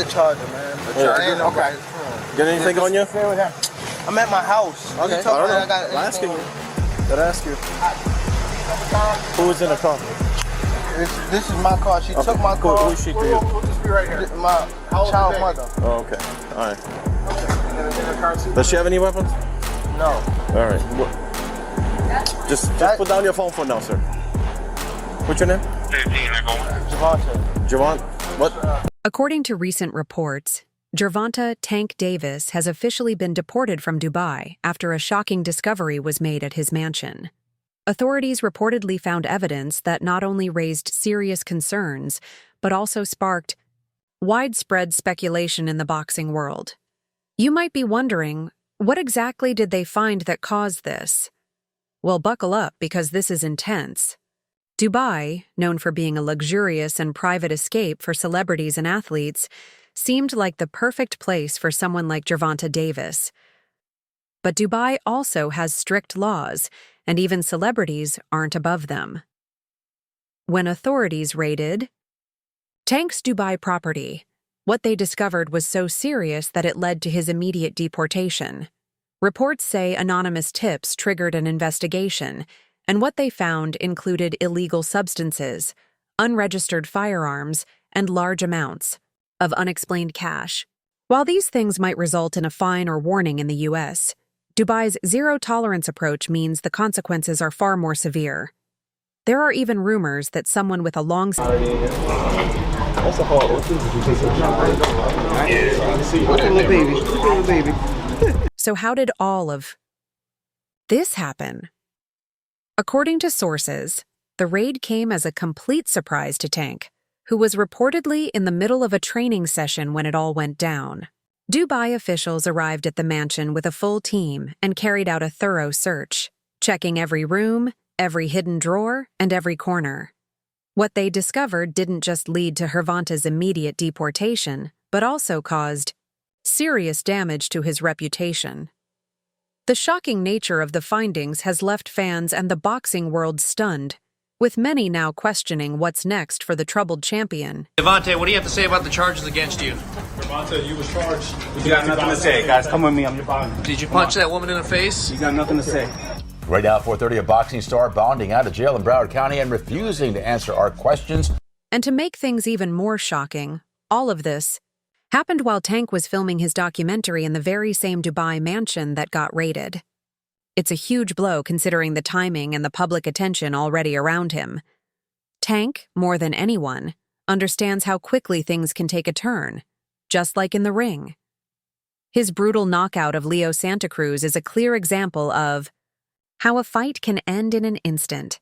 the charger, man. Okay. Get anything on you? I'm at my house. Okay. I don't know. I'm asking you. Gotta ask you. Who was in the car? This is my car. She took my car. Who is she to you? We'll just be right here. My child mother. Oh, okay. All right. Does she have any weapons? No. All right. Just put down your phone for now, sir. What's your name? Gervonta. Gervonta. What? According to recent reports, Gervonta "Tank" Davis has officially been deported from Dubai after a shocking discovery was made at his mansion. Authorities reportedly found evidence that not only raised serious concerns, but also sparked widespread speculation in the boxing world. You might be wondering, what exactly did they find that caused this? Well, buckle up, because this is intense. Dubai, known for being a luxurious and private escape for celebrities and athletes, seemed like the perfect place for someone like Gervonta Davis. But Dubai also has strict laws, and even celebrities aren't above them. When authorities raided Tank's Dubai property, what they discovered was so serious that it led to his immediate deportation. Reports say anonymous tips triggered an investigation, and what they found included illegal substances, unregistered firearms, and large amounts of unexplained cash. While these things might result in a fine or warning in the U.S., Dubai's zero-tolerance approach means the consequences are far more severe. There are even rumors that someone with a long... So how did all of this happen? According to sources, the raid came as a complete surprise to Tank, who was reportedly in the middle of a training session when it all went down. Dubai officials arrived at the mansion with a full team and carried out a thorough search, checking every room, every hidden drawer, and every corner. What they discovered didn't just lead to Gervonta's immediate deportation, but also caused serious damage to his reputation. The shocking nature of the findings has left fans and the boxing world stunned, with many now questioning what's next for the troubled champion. Gervonta, what do you have to say about the charges against you? Gervonta, you was charged. You got nothing to say, guys. Come with me. I'm your body. Did you punch that woman in the face? You got nothing to say. Right now, 4:30, a boxing star bonding out of jail in Broward County and refusing to answer our questions. And to make things even more shocking, all of this happened while Tank was filming his documentary in the very same Dubai mansion that got raided. It's a huge blow considering the timing and the public attention already around him. Tank, more than anyone, understands how quickly things can take a turn, just like in the ring. His brutal knockout of Leo Santa Cruz is a clear example of how a fight can end in an instant.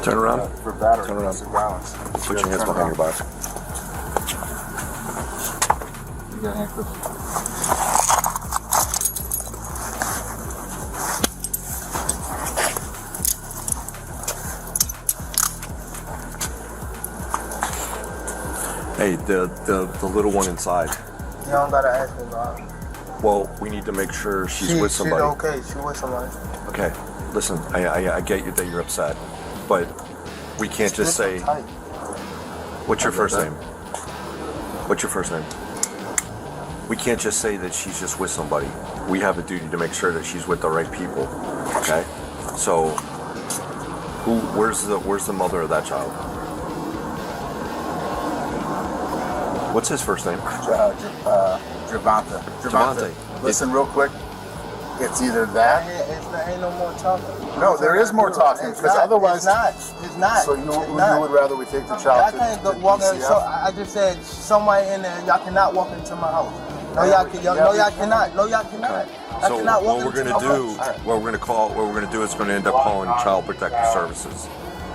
Turn around. For battery. Turn around. Violence. Put your hands behind your back. You got handcuffs? Hey, the little one inside. You don't gotta ask me about it. Well, we need to make sure she's with somebody. She's okay. She's with somebody. Okay, listen, I get you that you're upset, but we can't just say. What's your first name? What's your first name? We can't just say that she's just with somebody. We have a duty to make sure that she's with the right people. Okay, so where's the mother of that child? What's his first name? Gervonta. Listen real quick. It's either that. Ain't no more talking. No, there is more talking. Because otherwise. It's not. So you would rather we take the child I can't go walk in. So I just said somebody in there. Y'all cannot walk into my house. No, y'all cannot. No, y'all cannot. So what we're gonna do is going to end up calling Child Protective Services,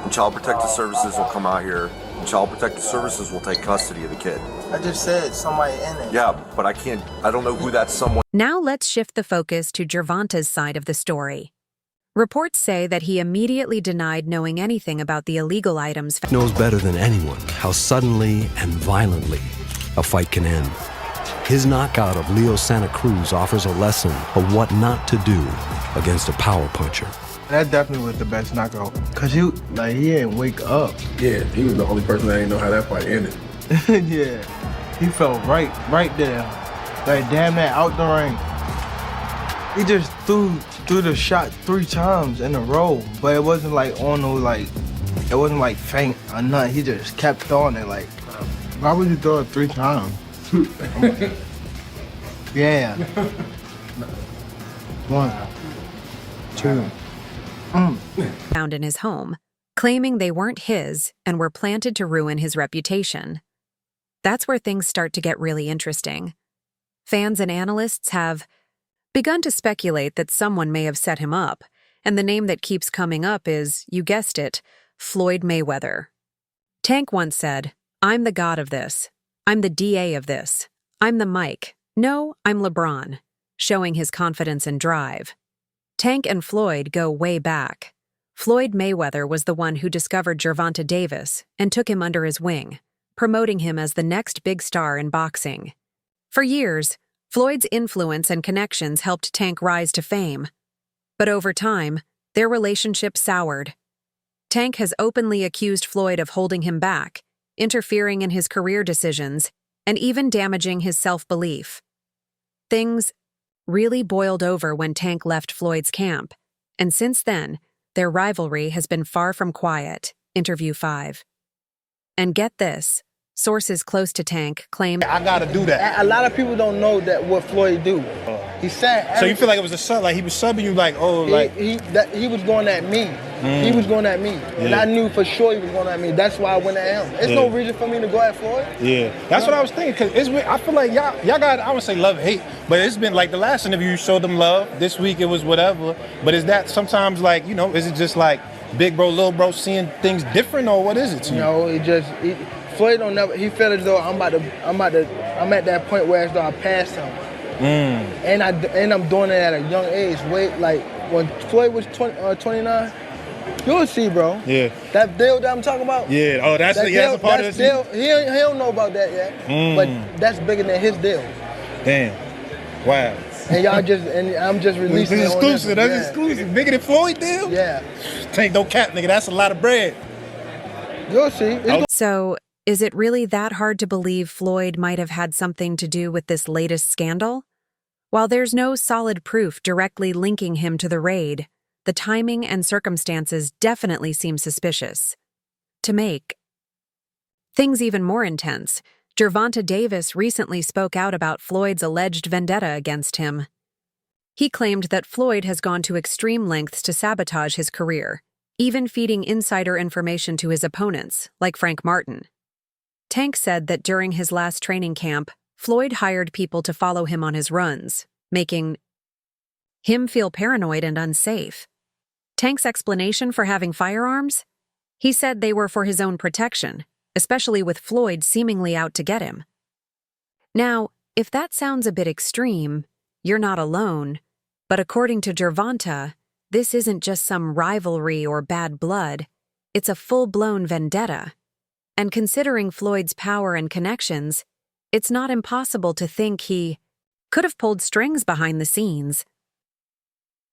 and Child Protective Services will come out here, and Child Protective Services will take custody of the kid. I just said somebody in there. Yeah, but I don't know who that someone. Now let's shift the focus to Gervonta's side of the story. Reports say that he immediately denied knowing anything about the illegal items. Knows better than anyone how suddenly and violently a fight can end. His knockout of Leo Santa Cruz offers a lesson of what not to do against a power puncher. That definitely was the best knockout. Cause he didn't wake up. Yeah, he was the only person that didn't know how that fight ended. Yeah, he felt right there. Like damn that out the ring. He just threw the shot 3 times in a row, but it wasn't like on no like, it wasn't like faint or nothing. He just kept throwing it like, why would you throw it 3 times? Yeah. 1, 2. Found in his home, claiming they weren't his and were planted to ruin his reputation. That's where things start to get really interesting. Fans and analysts have begun to speculate that someone may have set him up, and the name that keeps coming up is, you guessed it, Floyd Mayweather. Tank once said, "I'm the god of this. I'm the DA of this. I'm the Mike. No, I'm LeBron," showing his confidence and drive. Tank and Floyd go way back. Floyd Mayweather was the one who discovered Gervonta Davis and took him under his wing, promoting him as the next big star in boxing. For years, Floyd's influence and connections helped Tank rise to fame. But over time, their relationship soured. Tank has openly accused Floyd of holding him back, interfering in his career decisions, and even damaging his self-belief. Things really boiled over when Tank left Floyd's camp, and since then, their rivalry has been far from quiet. Interview 5. And get this, sources close to Tank claim, I gotta do that. A lot of people don't know that what Floyd do. He said. So you feel like it was a sub? Like he was subbing you? Like he was going at me. He was going at me, and I knew for sure he was going at me. That's why I went at him. There's no reason for me to go at Floyd. Yeah, that's what I was thinking. Cause I feel like y'all got, I wouldn't say love hate, but it's been like the last interview you showed them love. This week it was whatever. But is that sometimes like, is it just like big bro, little bro seeing things different, or what is it to you? No, Floyd don't never. He felt as though I'm at that point where as though I passed him. And I'm doing it at a young age. Like when Floyd was 29, you'll see, bro. Yeah. That deal that I'm talking about. Yeah. Oh, that's a part of deal. He don't know about that yet. But that's bigger than his deal. Damn. Wow. And I'm just releasing. This is exclusive. That's exclusive. Bigger than Floyd deal. Yeah. Tank no cap, nigga. That's a lot of bread. You'll see. So, is it really that hard to believe Floyd might have had something to do with this latest scandal? While there's no solid proof directly linking him to the raid, the timing and circumstances definitely seem suspicious. To make things even more intense, Gervonta Davis recently spoke out about Floyd's alleged vendetta against him. He claimed that Floyd has gone to extreme lengths to sabotage his career, even feeding insider information to his opponents, like Frank Martin. Tank said that during his last training camp, Floyd hired people to follow him on his runs, making him feel paranoid and unsafe. Tank's explanation for having firearms? He said they were for his own protection, especially with Floyd seemingly out to get him. Now, if that sounds a bit extreme, you're not alone, but according to Gervonta, this isn't just some rivalry or bad blood, it's a full-blown vendetta. And considering Floyd's power and connections, it's not impossible to think he could have pulled strings behind the scenes.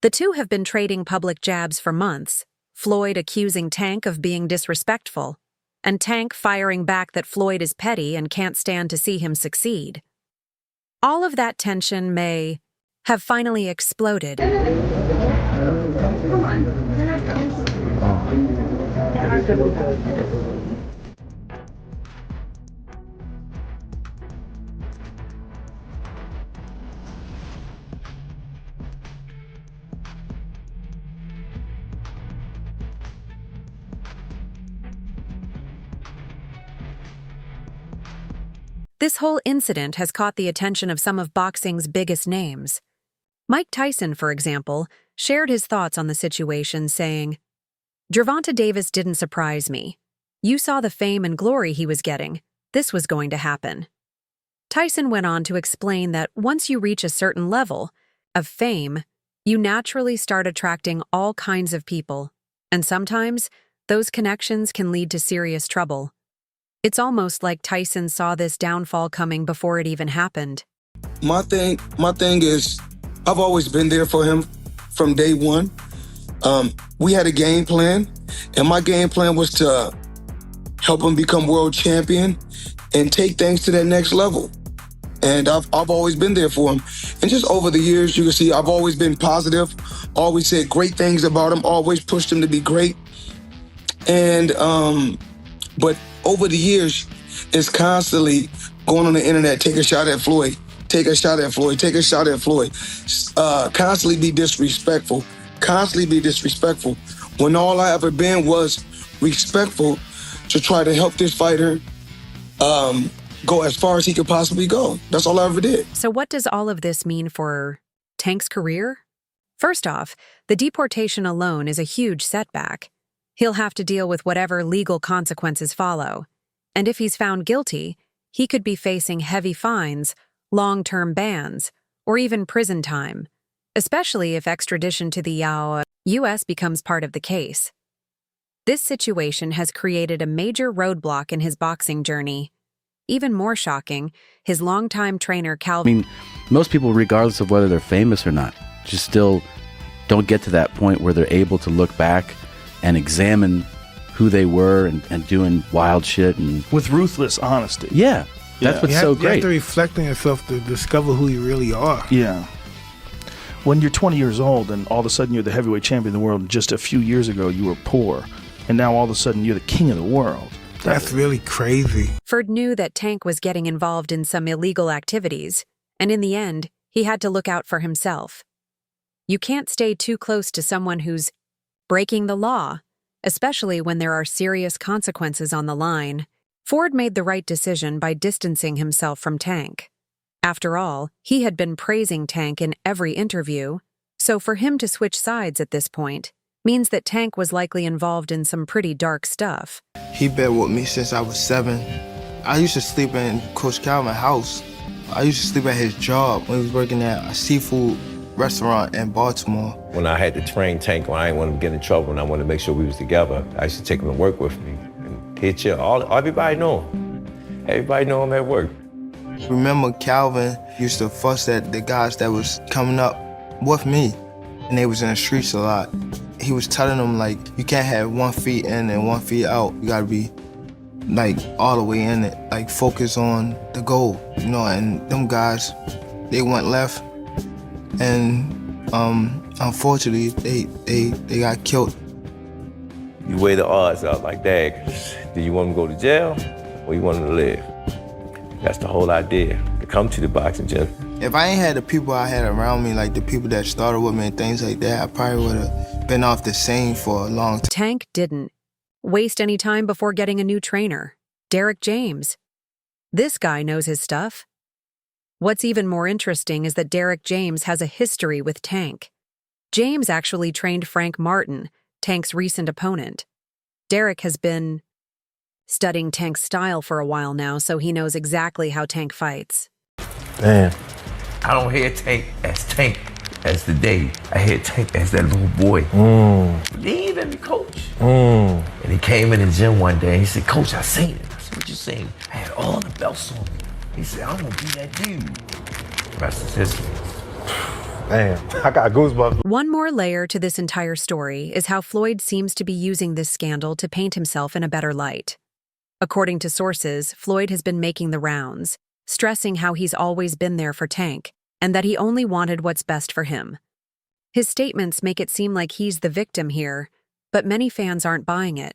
The two have been trading public jabs for months, Floyd accusing Tank of being disrespectful, and Tank firing back that Floyd is petty and can't stand to see him succeed. All of that tension may have finally exploded. This whole incident has caught the attention of some of boxing's biggest names. Mike Tyson, for example, shared his thoughts on the situation, saying, "Gervonta Davis didn't surprise me. You saw the fame and glory he was getting. This was going to happen." Tyson went on to explain that once you reach a certain level of fame, you naturally start attracting all kinds of people, and sometimes those connections can lead to serious trouble. It's almost like Tyson saw this downfall coming before it even happened. My thing is, I've always been there for him from day one. We had a game plan, and my game plan was to help him become world champion and take things to that next level. And I've always been there for him. And just over the years, you can see I've always been positive, always said great things about him, always pushed him to be great. And, but over the years, it's constantly going on the internet, take a shot at Floyd, take a shot at Floyd, take a shot at Floyd. Constantly be disrespectful, when all I ever been was respectful to try to help this fighter go as far as he could possibly go. That's all I ever did. So what does all of this mean for Tank's career? First off, the deportation alone is a huge setback. He'll have to deal with whatever legal consequences follow. And if he's found guilty, he could be facing heavy fines, long-term bans, or even prison time, especially if extradition to the U.S. becomes part of the case. This situation has created a major roadblock in his boxing journey. Even more shocking, his longtime trainer Calvin... most people, regardless of whether they're famous or not, just still don't get to that point where they're able to look back and examine who they were and doing wild shit. And with ruthless honesty. Yeah, that's what's so great. You have to reflect on yourself to discover who you really are. Yeah. When you're 20 years old and all of a sudden you're the heavyweight champion of the world, and just a few years ago you were poor, and now all of a sudden you're the king of the world. That's really crazy. Ferd knew that Tank was getting involved in some illegal activities, and in the end, he had to look out for himself. You can't stay too close to someone who's breaking the law, especially when there are serious consequences on the line. Ford made the right decision by distancing himself from Tank. After all, he had been praising Tank in every interview, so for him to switch sides at this point means that Tank was likely involved in some pretty dark stuff. He been with me since I was 7. I used to sleep in Coach Calvin's house. I used to sleep at his job when he was working at a seafood restaurant in Baltimore. When I had to train Tank, when I didn't want him to get in trouble and I wanted to make sure we was together, I used to take him to work with me. And he'd chill. Everybody know him. Everybody know him at work. Remember Calvin used to fuss at the guys that was coming up with me, and they was in the streets a lot. He was telling them, like, you can't have 1 foot in and 1 foot out. You gotta be, like, all the way in it, like, focus on the goal, you know, and them guys, they went left, and unfortunately, they got killed. You weigh the odds out like that. Do you want him to go to jail or you want him to live? That's the whole idea, to come to the boxing gym. If I ain't had the people I had around me, like the people that started with me and things like that, I probably would have been off the scene for a long time. Tank didn't waste any time before getting a new trainer, Derek James. This guy knows his stuff. What's even more interesting is that Derek James has a history with Tank. James actually trained Frank Martin, Tank's recent opponent. Derek has been studying Tank's style for a while now, so he knows exactly how Tank fights. Man. I don't hear Tank as the day. I hear Tank as that little boy. He ain't even coach. And he came in the gym one day and he said, Coach, I seen it. I said, what you seen? I had all the belts on me. He said, I'm gonna be that dude. The rest is history. Damn, I got goosebumps. One more layer to this entire story is how Floyd seems to be using this scandal to paint himself in a better light. According to sources, Floyd has been making the rounds, stressing how he's always been there for Tank and that he only wanted what's best for him. His statements make it seem like he's the victim here, but many fans aren't buying it.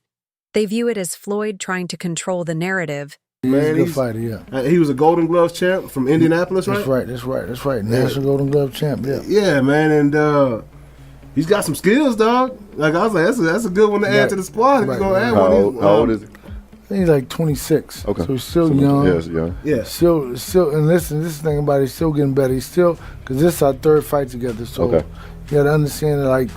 They view it as Floyd trying to control the narrative. Man, He's a good fighter, yeah. He was a Golden Gloves champ from Indianapolis, right? That's right. National Golden Glove champ, yeah. Yeah, man, and he's got some skills, dog. Like, I was like, that's a good one to add to the squad if you're going to add one. How old is he? I think he's like 26. Okay. So he's still young. Yes, young. Yeah. Still, and listen, this thing about it, he's still getting better. He's still, because this is our 3rd fight together. So you got to understand that, like,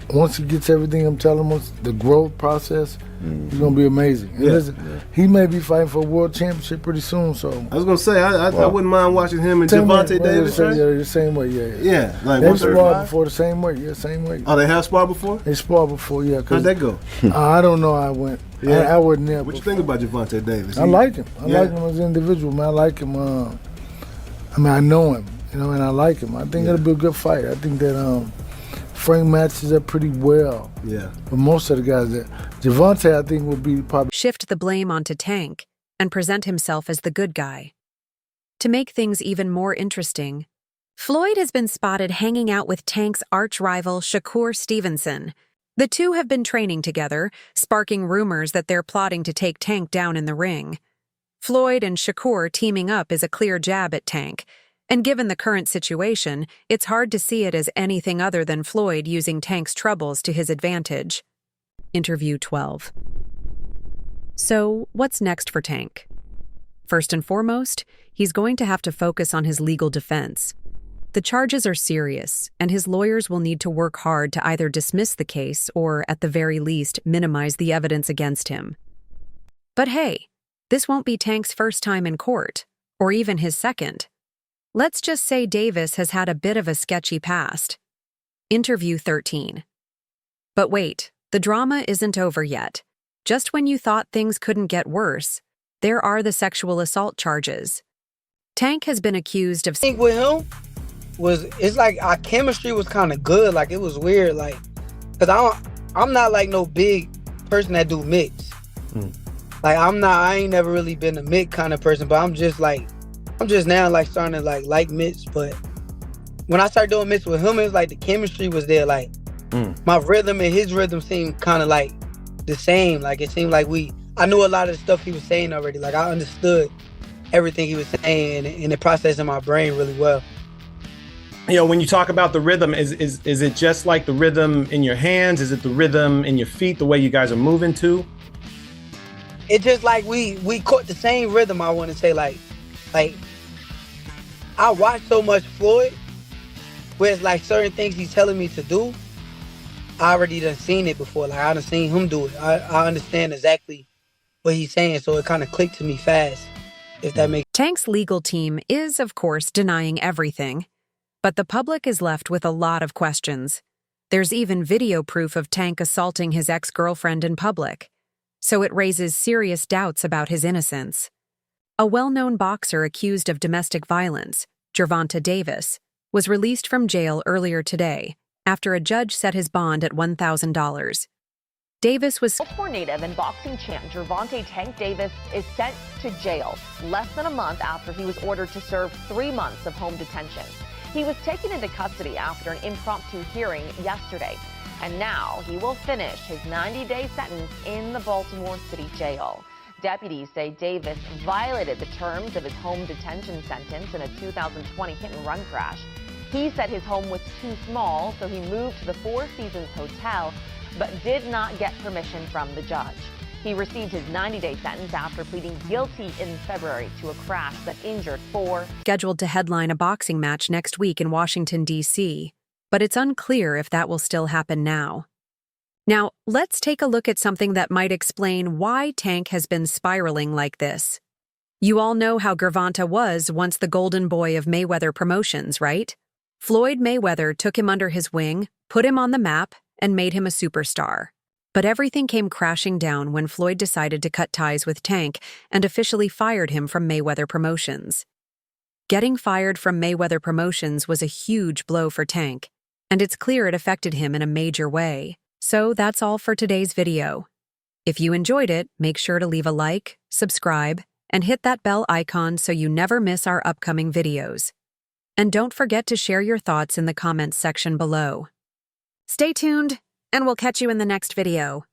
once he gets everything I'm telling him, the growth process, he's going to be amazing. And listen, he may be fighting for a world championship pretty soon. So I was going to say, I wouldn't mind watching him and Gervonta Davis, right? Yeah, the same way, yeah. Yeah, like they sparred before the same way, same way. Oh, they have sparred before? They sparred before, yeah. How'd that go? I don't know how I went. Yeah. I wasn't there. What you think about Gervonta Davis? I like him. I like him as an individual, man. I like him. I know him, and I like him. I think it'll be a good fight. I think that Frank matches up pretty well. Yeah. But most of the guys that Gervonta, I think, will be probably Shift the blame onto Tank and present himself as the good guy. To make things even more interesting, Floyd has been spotted hanging out with Tank's arch-rival Shakur Stevenson. The two have been training together, sparking rumors that they're plotting to take Tank down in the ring. Floyd and Shakur teaming up is a clear jab at Tank, and given the current situation, it's hard to see it as anything other than Floyd using Tank's troubles to his advantage. Interview 12. So, what's next for Tank? First and foremost, he's going to have to focus on his legal defense. The charges are serious, and his lawyers will need to work hard to either dismiss the case or, at the very least, minimize the evidence against him. But hey, this won't be Tank's first time in court, or even his second. Let's just say Davis has had a bit of a sketchy past. Interview 13. But wait, the drama isn't over yet. Just when you thought things couldn't get worse, there are the sexual assault charges. Tank has been accused of... I think with him, it's like our chemistry was kind of good. Like, it was weird. Like, because I'm not like no big person that do mix. Like, I ain't never really been a mix kind of person, but I'm just now like starting to like mix. But when I started doing mix with him, it was like the chemistry was there. Like, my rhythm and his rhythm seemed kind of like the same. Like, it seemed like I knew a lot of the stuff he was saying already. Like, I understood everything he was saying and it processed in my brain really well. You know, when you talk about the rhythm, is it just like the rhythm in your hands? Is it the rhythm in your feet, the way you guys are moving to? It's just like we caught the same rhythm, I want to say. Like I watch so much Floyd, where it's like certain things he's telling me to do, I already done seen it before. Like, I done seen him do it. I understand exactly what he's saying, so it kind of clicked to me fast, if that makes... Tank's legal team is, of course, denying everything, but the public is left with a lot of questions. There's even video proof of Tank assaulting his ex-girlfriend in public, so it raises serious doubts about his innocence. A well-known boxer accused of domestic violence, Gervonta Davis, was released from jail earlier today after a judge set his bond at $1,000. Davis was... Baltimore native and boxing champ Gervonta Tank Davis is sent to jail less than a month after he was ordered to serve 3 months of home detention. He was taken into custody after an impromptu hearing yesterday, and now he will finish his 90-day sentence in the Baltimore City jail. Deputies say Davis violated the terms of his home detention sentence in a 2020 hit-and-run crash. He said his home was too small, so he moved to the Four Seasons Hotel, but did not get permission from the judge. He received his 90-day sentence after pleading guilty in February to a crash that injured 4. Scheduled to headline a boxing match next week in Washington, D.C., but it's unclear if that will still happen now. Now, let's take a look at something that might explain why Tank has been spiraling like this. You all know how Gervonta was once the golden boy of Mayweather Promotions, right? Floyd Mayweather took him under his wing, put him on the map, and made him a superstar. But everything came crashing down when Floyd decided to cut ties with Tank and officially fired him from Mayweather Promotions. Getting fired from Mayweather Promotions was a huge blow for Tank, and it's clear it affected him in a major way. So that's all for today's video. If you enjoyed it, make sure to leave a like, subscribe, and hit that bell icon so you never miss our upcoming videos. And don't forget to share your thoughts in the comments section below. Stay tuned, and we'll catch you in the next video.